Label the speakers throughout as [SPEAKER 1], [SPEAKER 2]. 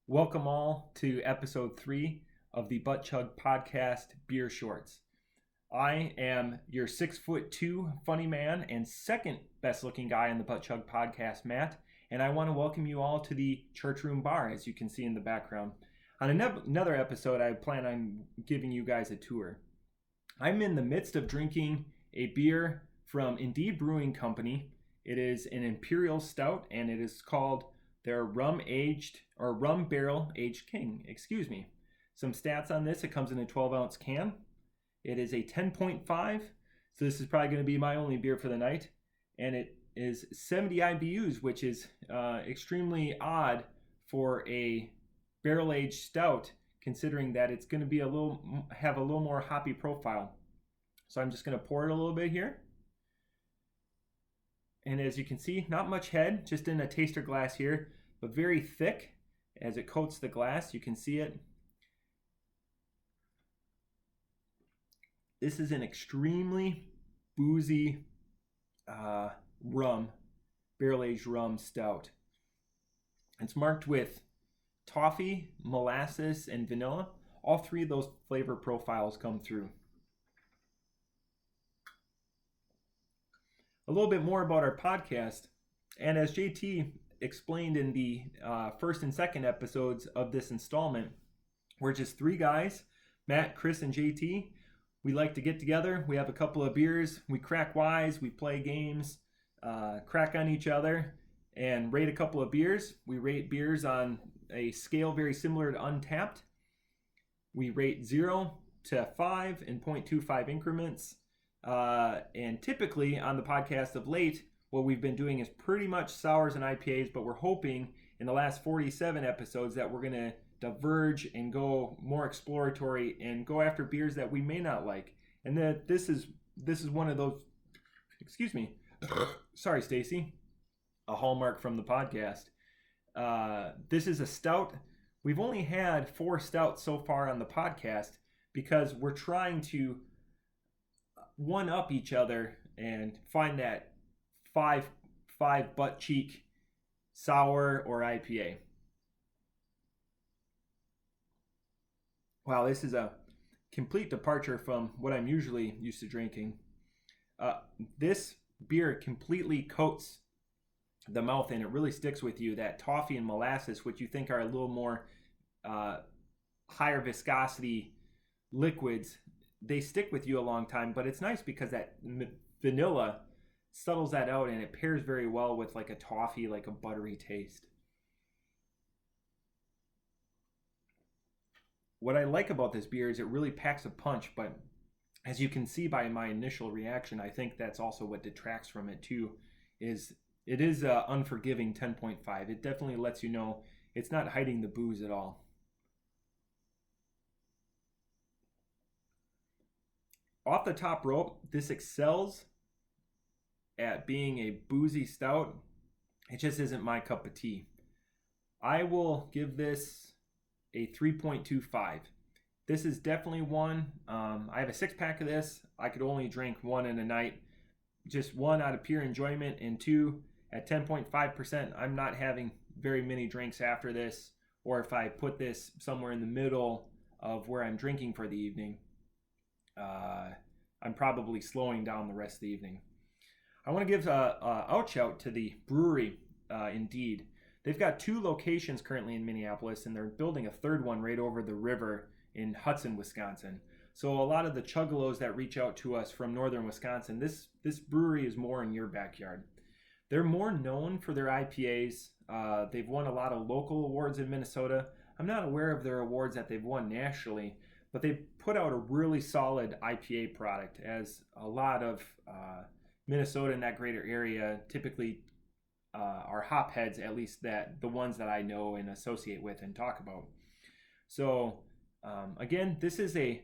[SPEAKER 1] Welcome all to episode 3 of the Butt Chug podcast, Beer Shorts. I am your 6'2" funny man and second best looking guy on the Butt Chug podcast, Matt, and I want to welcome you all to the Church Room Bar, as you can see in the background. On another episode, I plan on giving you guys a tour. I'm in the midst of drinking a beer from Indeed Brewing Company. It is an Imperial Stout, and it is called their rum barrel aged king. Some stats on this: it comes in a 12-ounce can. It is a 10.5, so this is probably going to be my only beer for the night, and it is 70 IBUs, which is extremely odd for a barrel aged stout, considering that it's going to be have a little more hoppy profile. So I'm just going to pour it a little bit here. And as you can see, not much head, just in a taster glass here, but very thick as it coats the glass. You can see it. This is an extremely boozy barrel-aged rum stout. It's marked with toffee, molasses, and vanilla. All three of those flavor profiles come through. A little bit more about our podcast, and as JT explained in the first and second episodes of this installment, we're just three guys, Matt, Chris, and JT. We like to get together, we have a couple of beers, we crack wise, we play games, crack on each other, and rate a couple of beers. We rate beers on a scale very similar to Untappd. We rate 0 to 5 in 0.25 increments. And typically on the podcast of late, what we've been doing is pretty much sours and IPAs, but we're hoping in the last 47 episodes that we're going to diverge and go more exploratory and go after beers that we may not like. And that this is one of those, sorry, Stacy, a hallmark from the podcast. This is a stout. We've only had 4 stouts so far on the podcast because we're trying to one up each other and find that five butt cheek sour or IPA. Wow, this is a complete departure from what I'm usually used to drinking. This beer completely coats the mouth and it really sticks with you. That toffee and molasses, which you think are a little more higher viscosity liquids, they stick with you a long time, but it's nice because that vanilla settles that out and it pairs very well with like a toffee, like a buttery taste. What I like about this beer is it really packs a punch, but as you can see by my initial reaction, I think that's also what detracts from it too, is it is a unforgiving 10.5. It definitely lets you know it's not hiding the booze at all. Off the top rope, this excels at being a boozy stout. It just isn't my cup of tea. I will give this a 3.25. This is definitely one. I have a 6-pack of this. I could only drink one in a night. Just one out of pure enjoyment, and 2 at 10.5%. I'm not having very many drinks after this, or if I put this somewhere in the middle of where I'm drinking for the evening, I'm probably slowing down the rest of the evening. I want to give a ouch out to the brewery, Indeed. They've got 2 locations currently in Minneapolis, and they're building a third one right over the river in Hudson, Wisconsin. So a lot of the chuggalos that reach out to us from northern Wisconsin, this brewery is more in your backyard. They're more known for their IPAs. They've won a lot of local awards in Minnesota. I'm not aware of their awards that they've won nationally, but they put out a really solid IPA product, as a lot of Minnesota and that greater area typically are hopheads, at least that the ones that I know and associate with and talk about. So again, this is a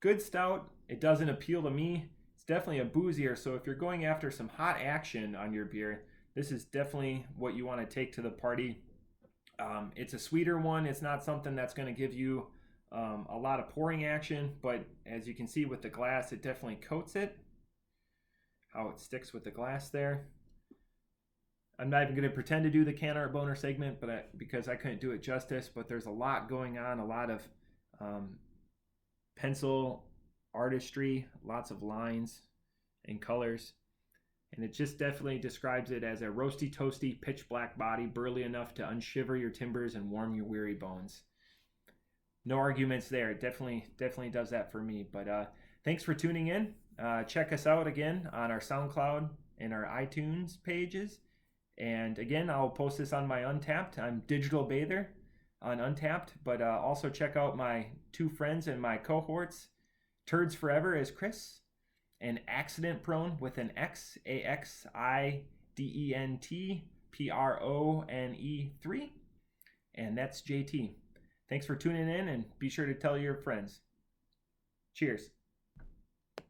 [SPEAKER 1] good stout. It doesn't appeal to me. It's definitely a boozier, so if you're going after some hot action on your beer, this is definitely what you want to take to the party. It's a sweeter one. It's not something that's going to give you a lot of pouring action, but as you can see with the glass, it definitely coats it. How it sticks with the glass there. I'm not even going to pretend to do the can art boner segment, but because I couldn't do it justice. But there's a lot going on, a lot of pencil artistry, lots of lines and colors. And it just definitely describes it as a roasty, toasty, pitch black body, burly enough to unshiver your timbers and warm your weary bones. No arguments there. It definitely does that for me. But thanks for tuning in. Check us out again on our SoundCloud and our iTunes pages. And again, I'll post this on my Untapped. I'm Digital Bather on Untapped. But also check out my two friends and my cohorts, Turds Forever as Chris, and Accident Prone with an X, AXIDENTPRONE3. And that's JT. Thanks for tuning in, and be sure to tell your friends. Cheers.